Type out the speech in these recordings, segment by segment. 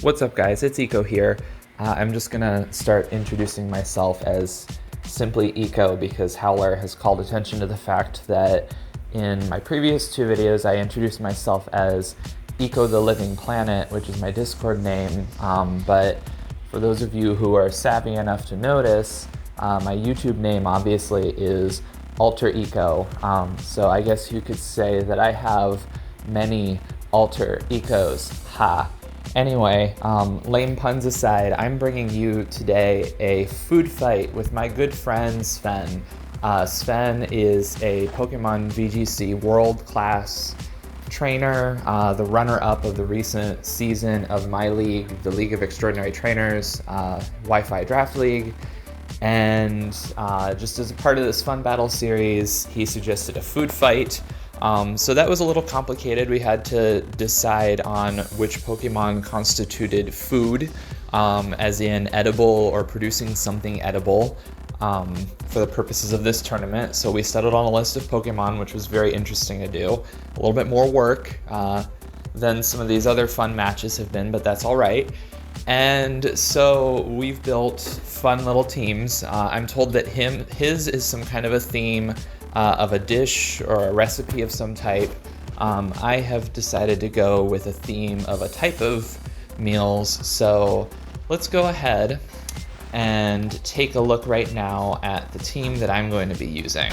What's up guys, it's Eco here. I'm just gonna start introducing myself as simply Eco because Howler has called attention to the fact that in my previous two videos I introduced myself as Eco the Living Planet, which is my Discord name, but for those of you who are savvy enough to notice, my YouTube name obviously is Alter Eco, so I guess you could say that I have many alter ecos, ha. Anyway, lame puns aside, I'm bringing you today a food fight with my good friend Sven. Sven is a Pokemon VGC world-class trainer, the runner-up of the recent season of my league, the League of Extraordinary Trainers, Wi-Fi Draft League. And just as a part of this fun battle series, he suggested a food fight. So that was a little complicated. We had to decide on which Pokemon constituted food, as in edible or producing something edible, for the purposes of this tournament. So we settled on a list of Pokemon, which was very interesting to do. A little bit more work than some of these other fun matches have been, but that's all right. And so we've built fun little teams. I'm told that his is some kind of a theme of a dish or a recipe of some type. I have decided to go with a theme of a type of meals. So let's go ahead and take a look right now at the team that I'm going to be using.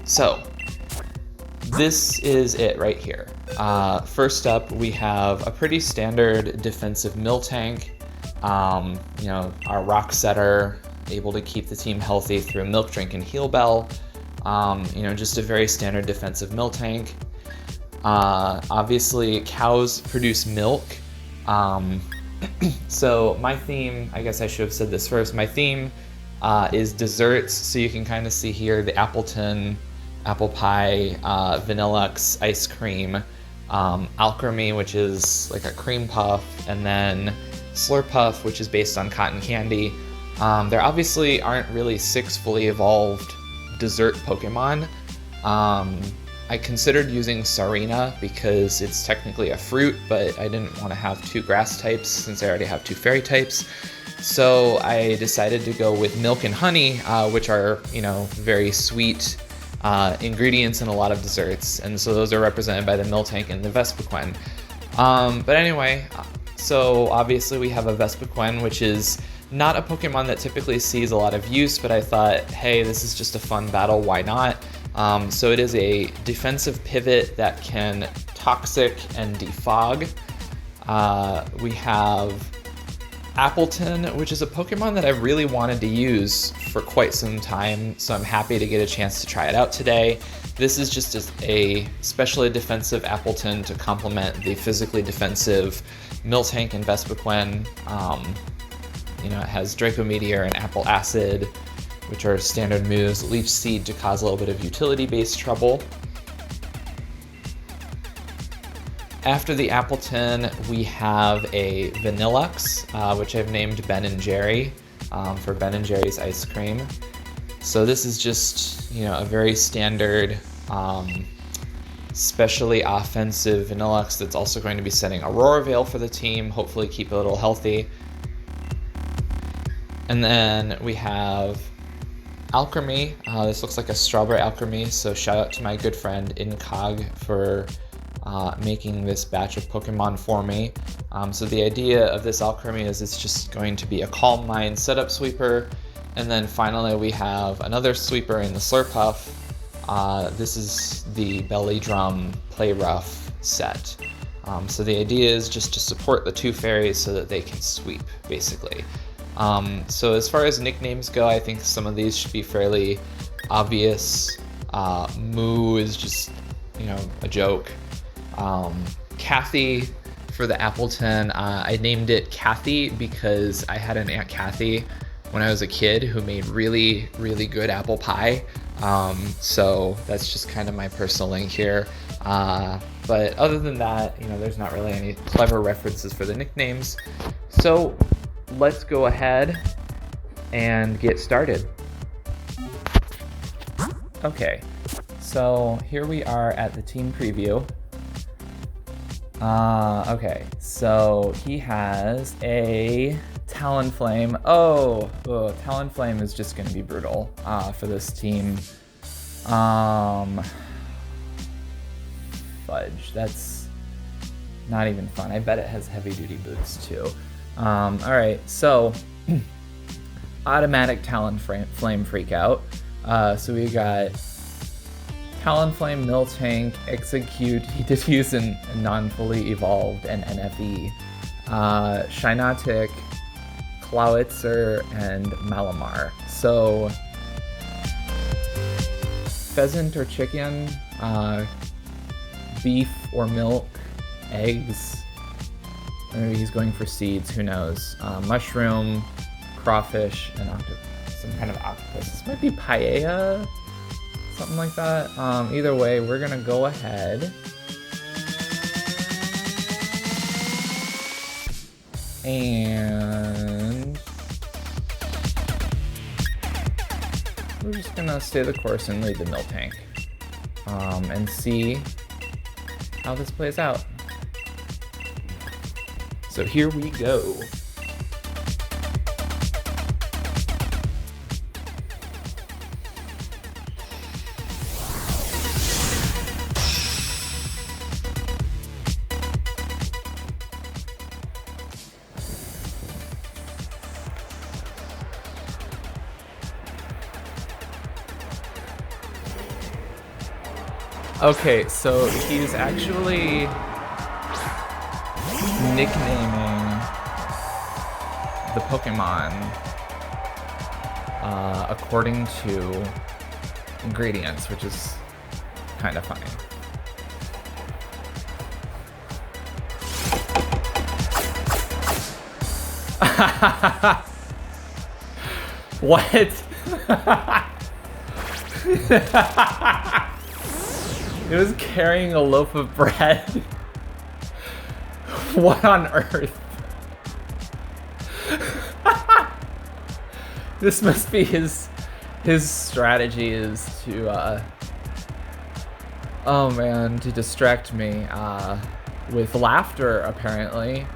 So this is it right here. First up, we have a pretty standard defensive Miltank. Our Rock Setter, able to keep the team healthy through Milk Drink and Heal Bell. Just a very standard defensive Miltank. Obviously, cows produce milk. So my theme, I guess I should have said this first, my theme is desserts. So you can kind of see here the Appleton, apple pie, Vanillux ice cream, Alchemy, which is like a cream puff, and then Slurpuff, which is based on cotton candy. There obviously aren't really 6 fully evolved dessert Pokemon. I considered using Sarina because it's technically a fruit, but I didn't want to have 2 grass types since I already have 2 fairy types. So I decided to go with Milk and Honey, which are, very sweet ingredients in a lot of desserts. And so those are represented by the Miltank and the Vespiquen. But anyway, so obviously we have a Vespiquen, which is not a Pokemon that typically sees a lot of use, but I thought, hey, this is just a fun battle, why not? So it is a defensive pivot that can Toxic and Defog. We have Appleton, which is a Pokemon that I've really wanted to use for quite some time, so I'm happy to get a chance to try it out today. This is just a specially defensive Appleton to complement the physically defensive Miltank and Vespiquen. It has Draco Meteor and Apple Acid, which are standard moves. Leech Seed to cause a little bit of utility-based trouble. After the Appleton, we have a Vanillux, which I've named Ben and Jerry, for Ben and Jerry's ice cream. So this is just, a very standard, specially offensive Vanillux that's also going to be setting Aurora Veil for the team, hopefully keep it a little healthy. And then we have Alchemy. This looks like a strawberry Alchemy, so shout out to my good friend Incog for making this batch of Pokemon for me. So the idea of this Alchemy is it's just going to be a Calm Mind setup sweeper. And then finally we have another sweeper in the Slurpuff. This is the Belly Drum Play Rough set. So the idea is just to support the 2 fairies so that they can sweep, basically. So as far as nicknames go, I think some of these should be fairly obvious. Moo is just, a joke. Kathy for the Appleton, I named it Kathy because I had an Aunt Kathy when I was a kid who made really, really good apple pie. So that's just kind of my personal link here. But other than that, there's not really any clever references for the nicknames. So let's go ahead and get started. Okay, so here we are at the team preview. Okay, so he has a Talonflame. Oh, Talonflame is just gonna be brutal for this team. Fudge, that's not even fun. I bet it has heavy duty boots too. Alright, so automatic Talonflame freak out. So we got Talonflame, Miltank, Execute. He did use a non-fully evolved and NFE. Shiinotic, Clawitzer, and Malamar. So pheasant or chicken, beef or milk, eggs. Or maybe he's going for seeds, who knows. Mushroom, crawfish, and some kind of octopus. This might be paella, something like that. Either way, we're gonna go ahead and we're just gonna stay the course and lead the Miltank and see how this plays out. So here we go. Okay, so he's actually nicknaming the Pokemon according to ingredients, which is kind of funny. What? It was carrying a loaf of bread. What on earth? This must be his strategy is to oh man, to distract me with laughter apparently.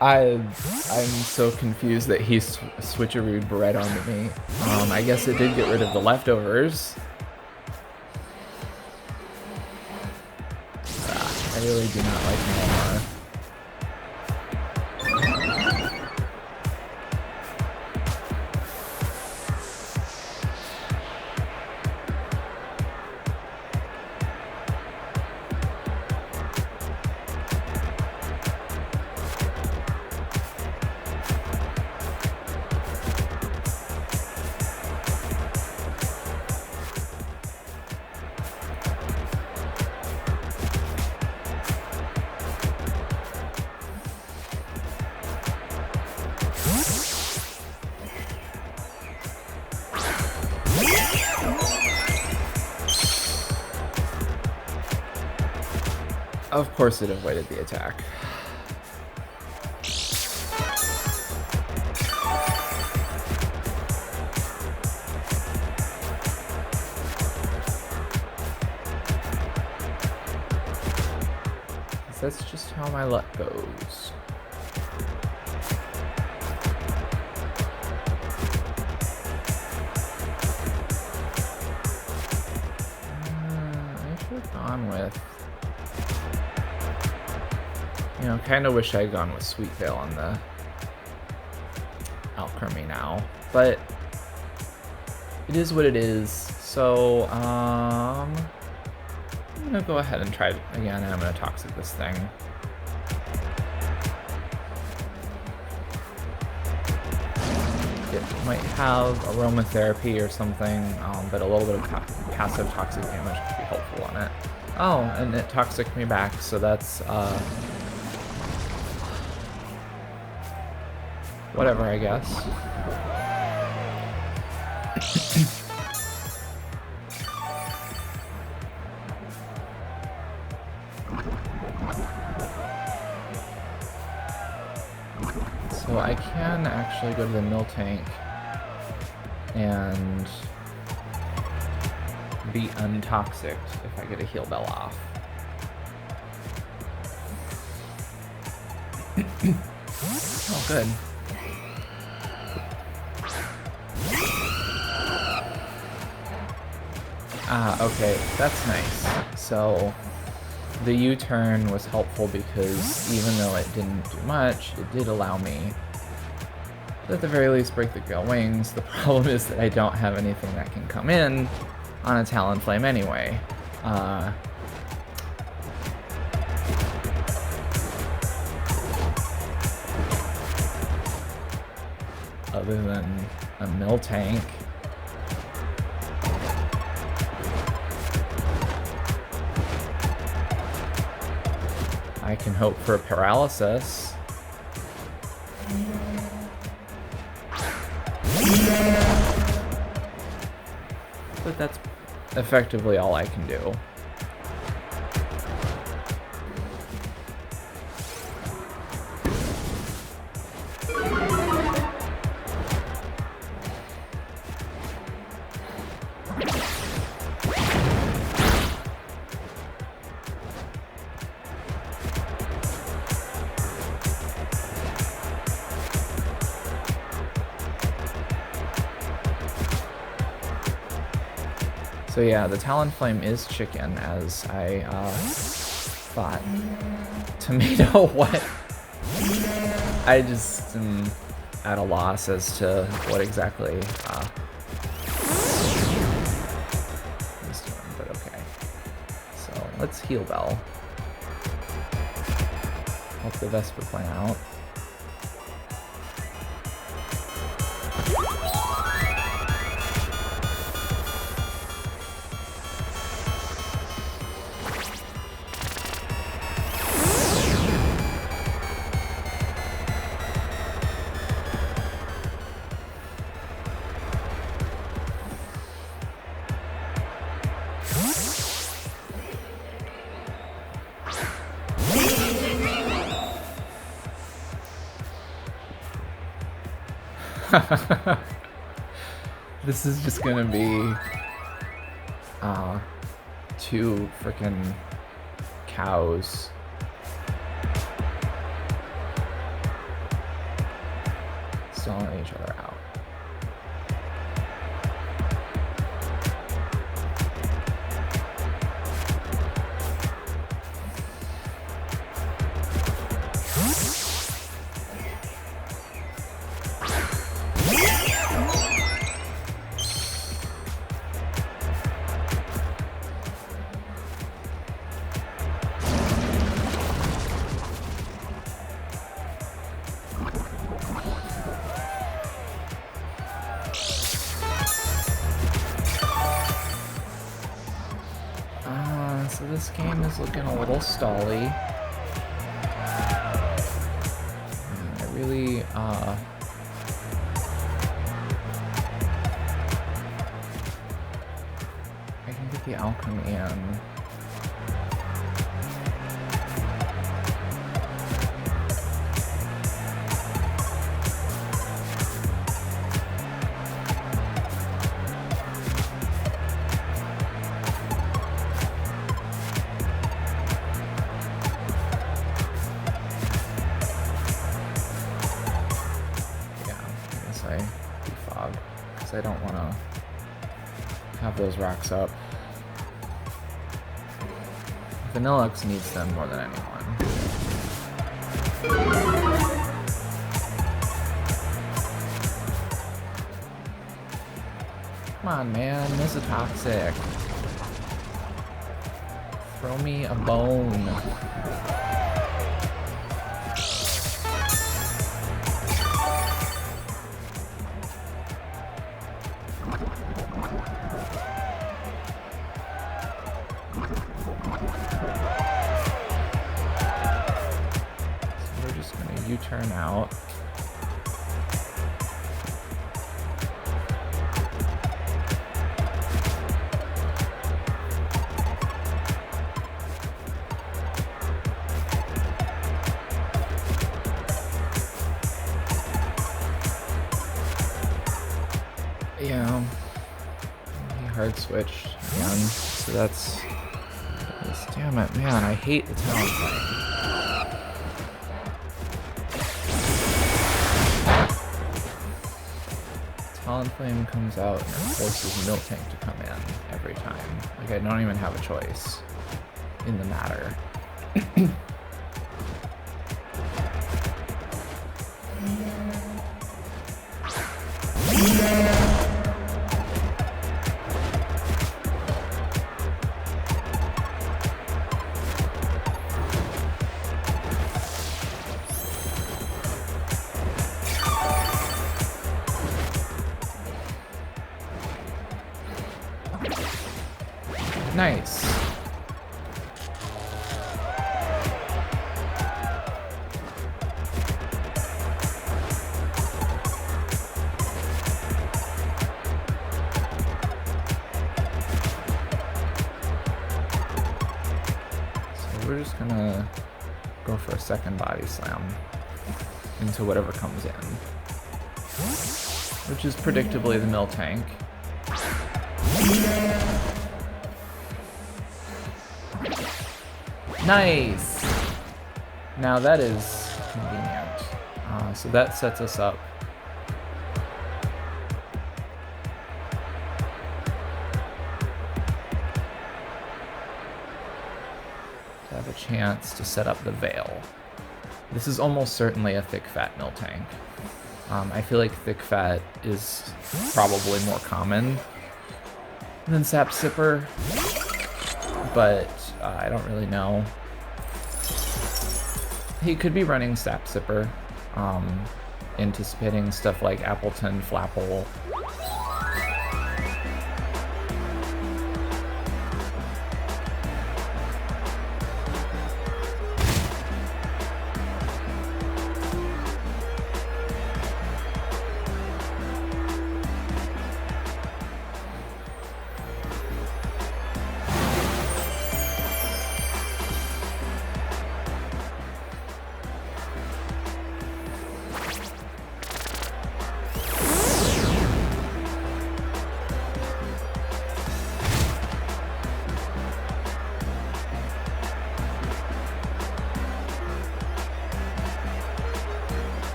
I'm so confused that he switcherooed bread onto me. I guess it did get rid of the leftovers. I really do not like Malamar. Of course it avoided the attack. That's just how my luck goes. I should have gone with... You know, kind of wish I had gone with Sweet Veil on the Alchemy now, but it is what it is. So, I'm gonna go ahead and try it again, and I'm gonna Toxic this thing. It might have Aromatherapy or something, but a little bit of passive Toxic damage could be helpful on it. Oh, and it Toxic me back, so that's, whatever, I guess. So I can actually go to the Miltank and be untoxic if I get a heal bell off. Oh, good. Okay, that's nice. So the U-turn was helpful because even though it didn't do much, it did allow me to at the very least break the Gale Wings. The problem is that I don't have anything that can come in on a Talonflame anyway. Other than a mill tank. I can hope for a paralysis. But that's effectively all I can do. So yeah, the Talonflame is chicken, as I thought. Tomato, what? I just am at a loss as to what exactly he's doing, but okay. So let's heal Bell. Help the Vesper point out. This is just gonna be two frickin' cows stalling each other out. So this game is looking a little stally. I really, I can get the alchemy in. I don't want to have those racks up. Vanillux needs them more than anyone. Come on, man, this is toxic. Throw me a bone. U-turn out. Yeah. hard switched again, so that's... Damn it, man, I hate the Talonflame. Talonflame comes out and it forces Miltank to come in every time. Like, I don't even have a choice in the matter. Nice. So we're just gonna go for a second body slam into whatever comes in, which is predictably the Miltank. Nice! Now that is convenient. So that sets us up. To have a chance to set up the Veil. This is almost certainly a thick fat Miltank. I feel like thick fat is probably more common than Sap Sipper, but I don't really know. He could be running Sap Sipper, anticipating stuff like Appleton, Flapple.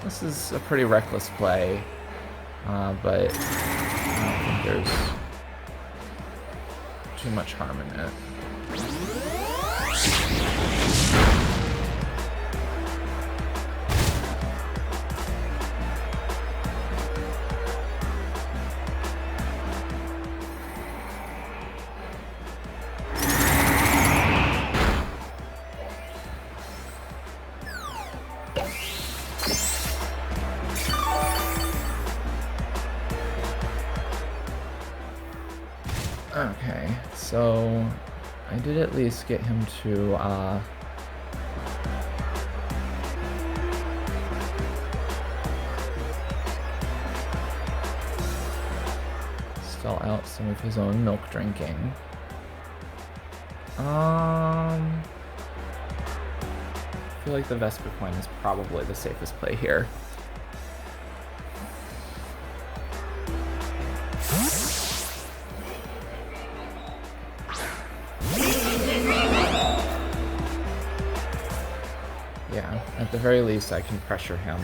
This is a pretty reckless play, but I don't think there's too much harm in it. Okay, so I did at least get him to stall out some of his own milk drinking. I feel like the Vespiquen is probably the safest play here. Yeah, at the very least I can pressure him.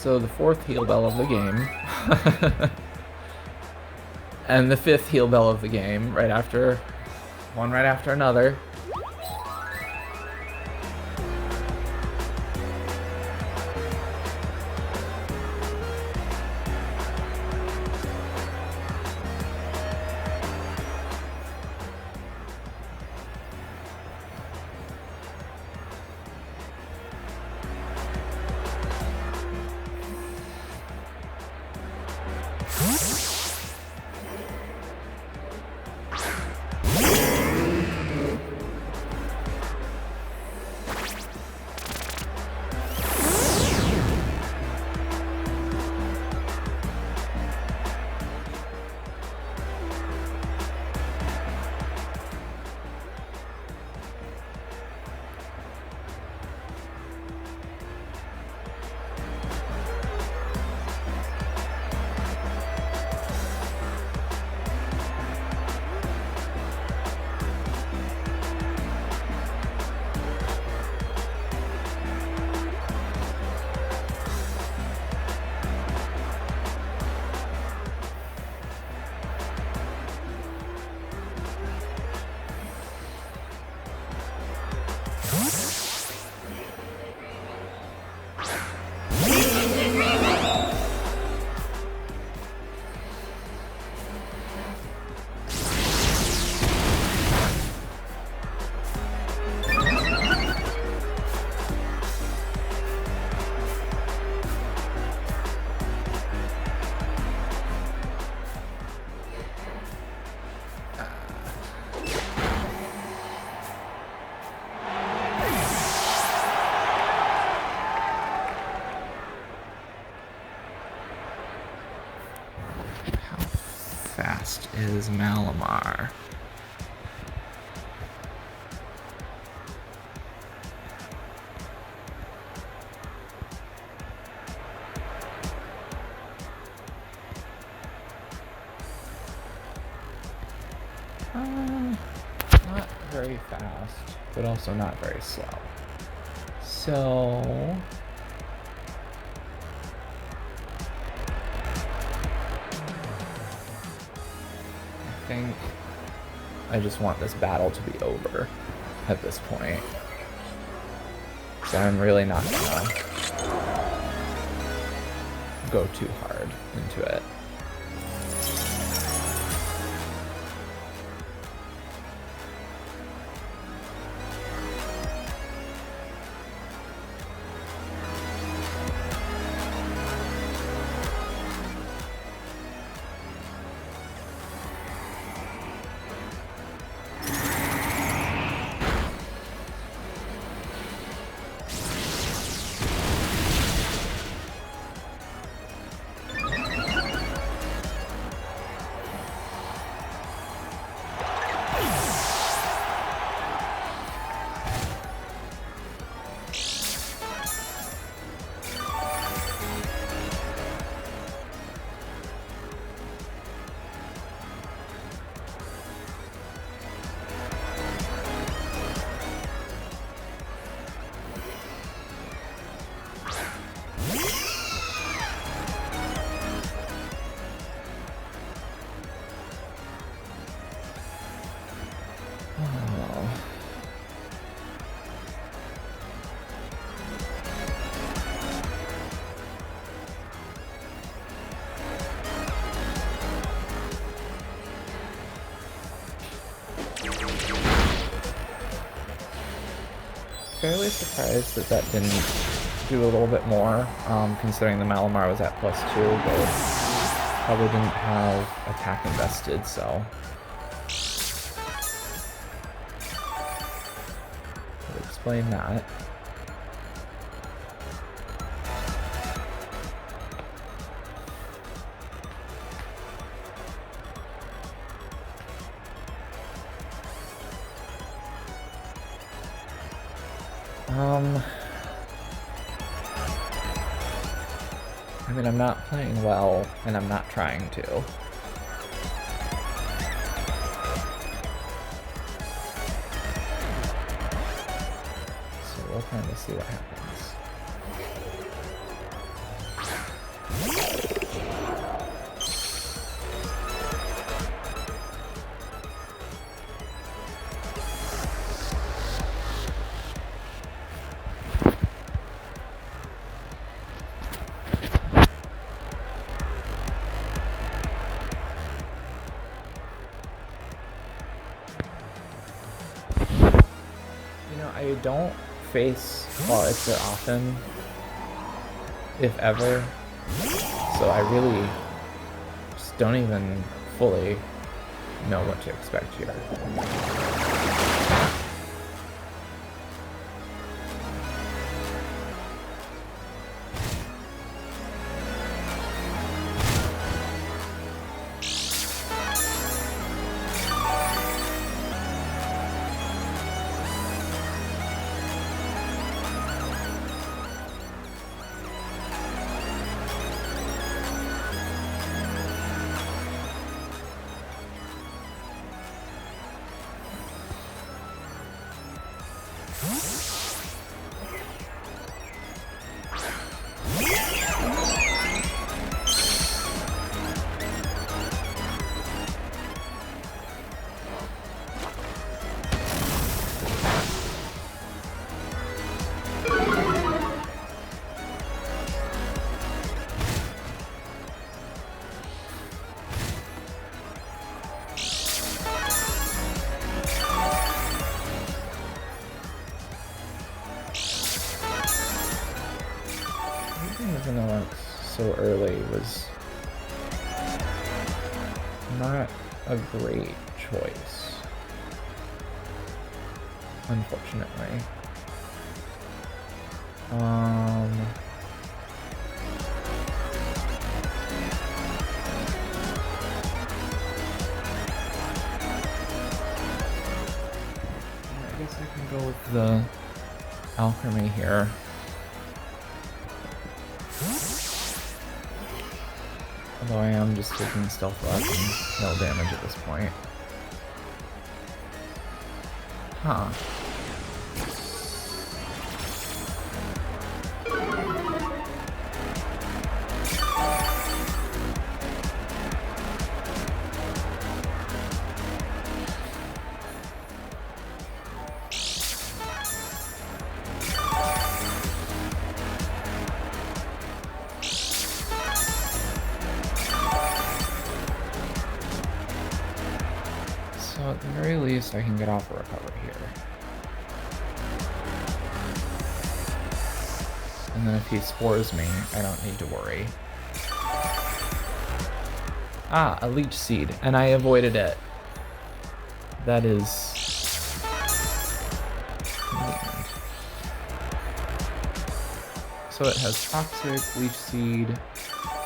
So the 4th heal bell of the game. And the 5th heal bell of the game, right after another. Fast is Malamar. Not very fast, but also not very slow. So I think I just want this battle to be over at this point. So I'm really not gonna go too hard into it. Fairly surprised that that didn't do a little bit more, considering the Malamar was at +2, but probably didn't have attack invested, so would explain that. I mean, I'm not playing well, and I'm not trying to. So we'll kind of see what happens. I don't face claw elixir often, if ever, so I really just don't even fully know what to expect here. Vanilla so early was not a great choice, unfortunately. I guess I can go with the alchemy here. Although I am just taking stealth rock and no damage at this point. Huh. So at the very least, I can get off a recover here. And then if he spores me, I don't need to worry. Ah, a leech seed, and I avoided it. That is convenient. So it has toxic, leech seed,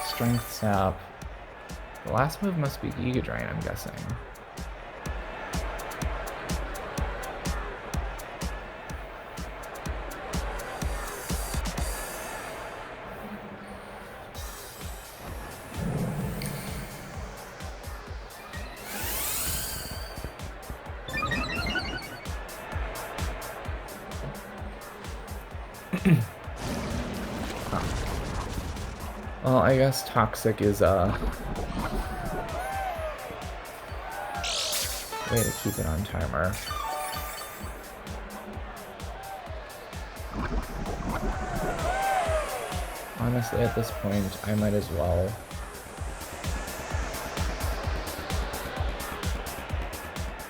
strength sap. The last move must be Giga Drain, I'm guessing. Well, I guess toxic is a way to keep it on timer. Honestly, at this point, I might as well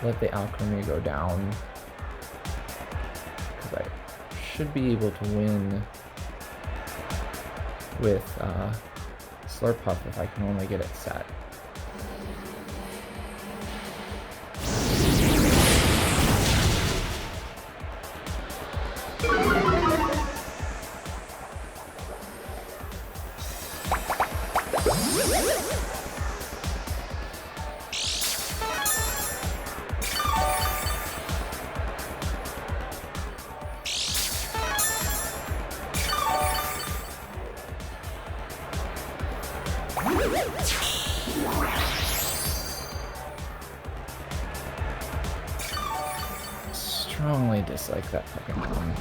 let the alchemy go down, because I should be able to win with Slurp Puff if I can only get it set. Strongly dislike that Pokemon.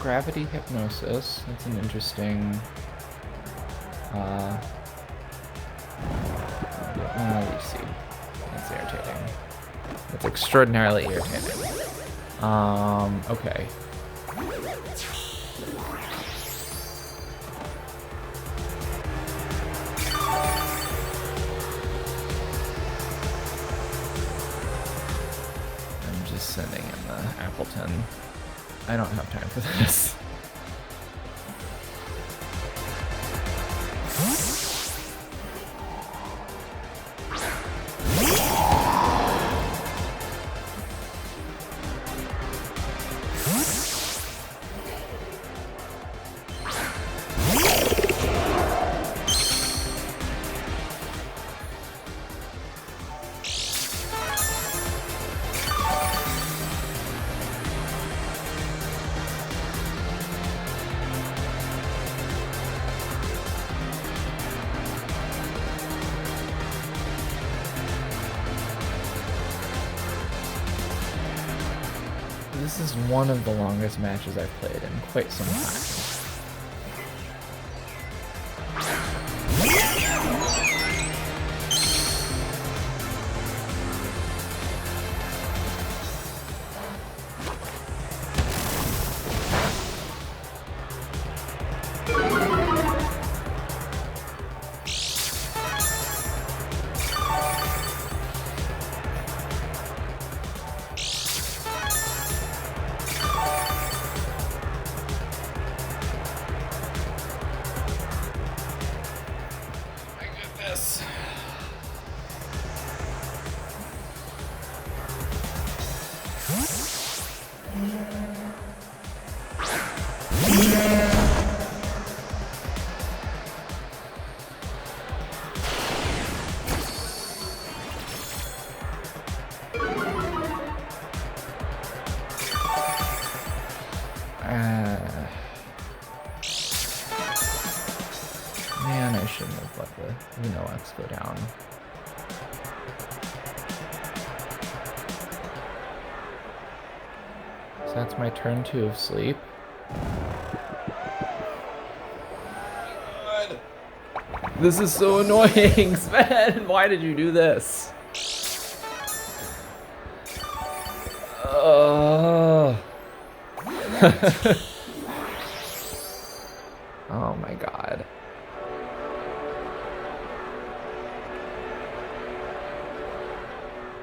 Gravity hypnosis. That's an interesting. Let me see. That's irritating. That's extraordinarily irritating. Okay. I'm just sending in the Appleton. I don't have time for this. This is one of the longest matches I've played in quite some time. Man, I shouldn't have let the X go down. So that's my turn 2 of sleep. God. This is so annoying, Sven! Why did you do this? Oh my god.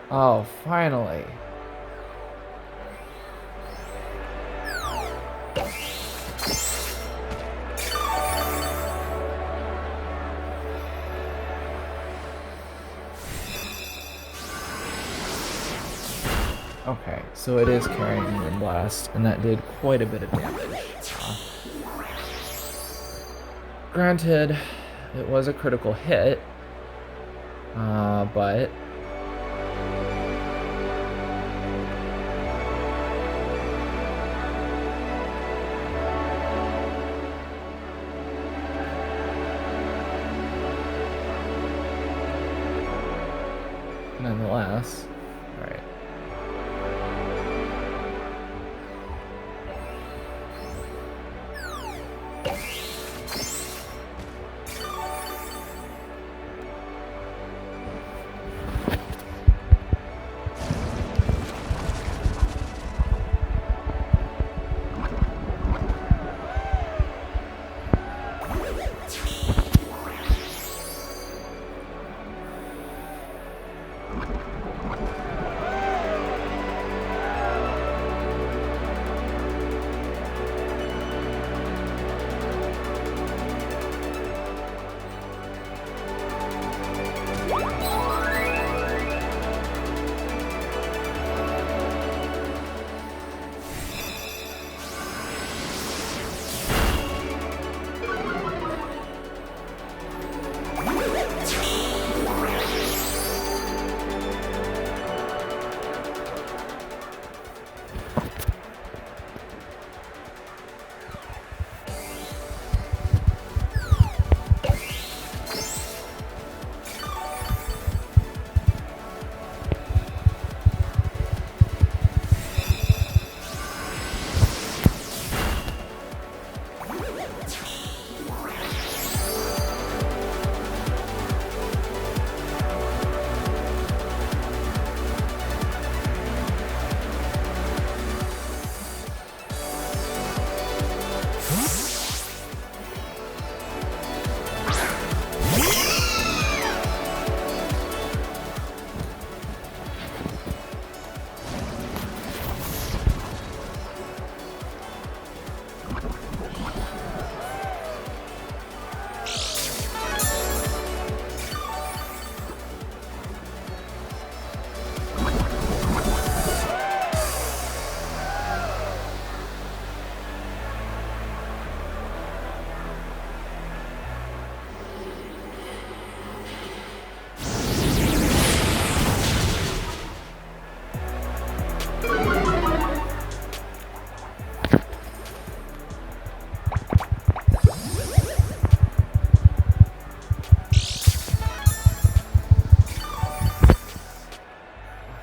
Oh, finally. Okay, so it is carrying Wind Blast, and that did quite a bit of damage. Granted, it was a critical hit, but nonetheless. All right.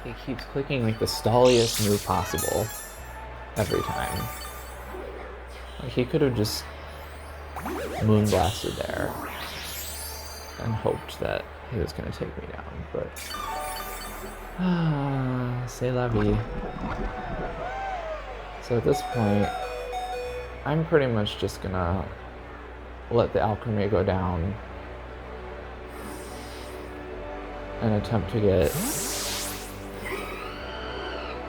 He keeps clicking like the stalliest move possible every time. Like he could have just moonblasted there and hoped that he was going to take me down, but c'est la vie. So at this point, I'm pretty much just gonna let the alchemy go down and attempt to get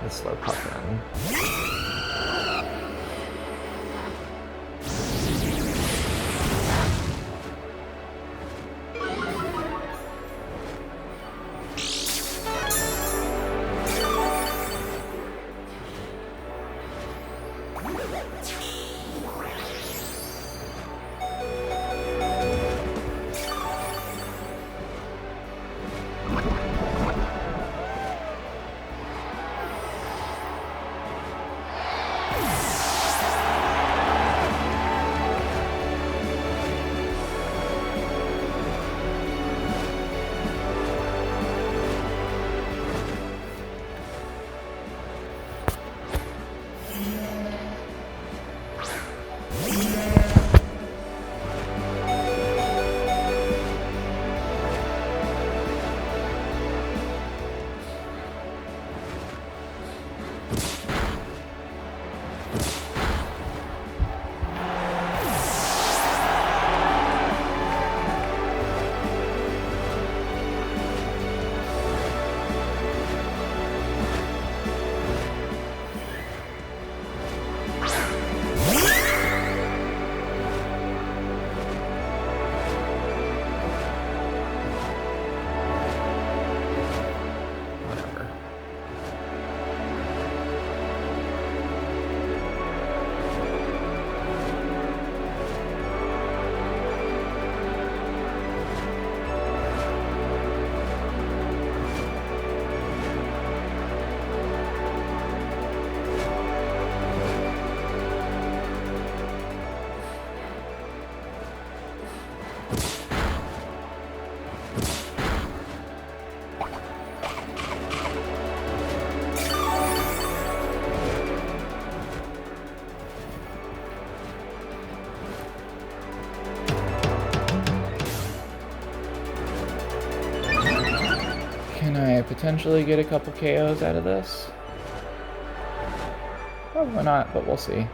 the slow puff in. potentially get a couple KOs out of this. Probably not, but we'll see.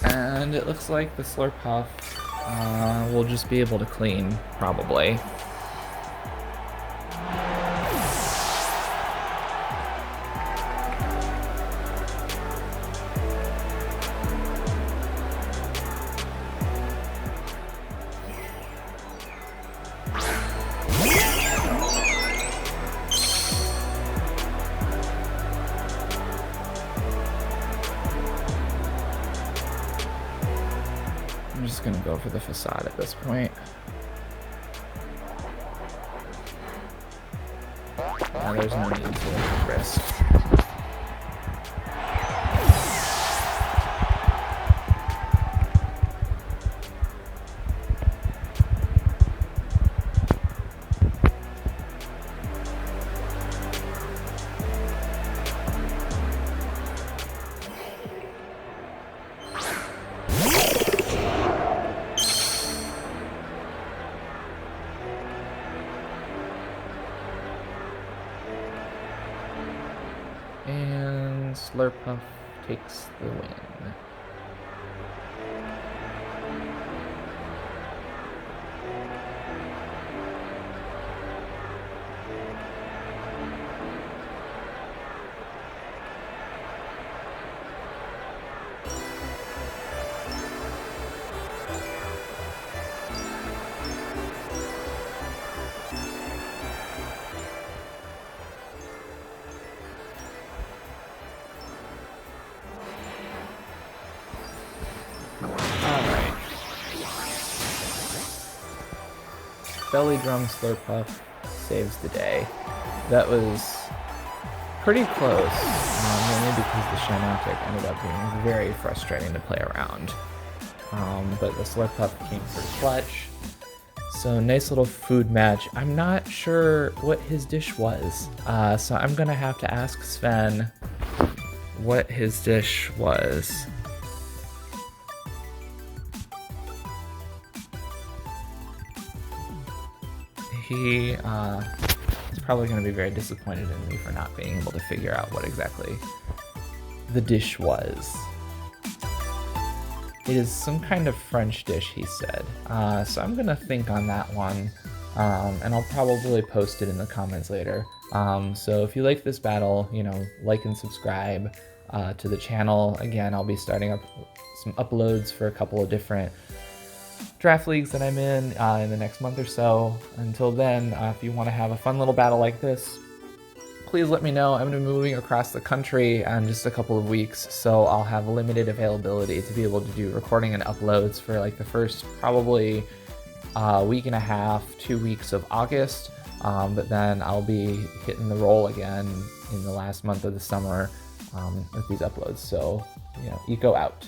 And it looks like the Slurpuff will just be able to clean, probably. I'm just gonna go for the facade at this point. There's no need to risk. And Slurpuff takes the win. Alright. Belly Drum Slurpuff saves the day. That was pretty close, mainly because the Shiinotic ended up being very frustrating to play around. But the Slurpuff came through clutch. So nice little food match. I'm not sure what his dish was, so I'm gonna have to ask Sven what his dish was. He is probably going to be very disappointed in me for not being able to figure out what exactly the dish was. It is some kind of French dish, he said. So I'm going to think on that one, and I'll probably post it in the comments later. So if you like this battle, like and subscribe to the channel. Again, I'll be starting up some uploads for a couple of different draft leagues that I'm in the next month or so. Until then, if you want to have a fun little battle like this, please let me know. I'm going to be moving across the country in just a couple of weeks, so I'll have limited availability to be able to do recording and uploads for like the first probably week and a half, 2 weeks of August, but then I'll be hitting the roll again in the last month of the summer with these uploads. So, Eco out.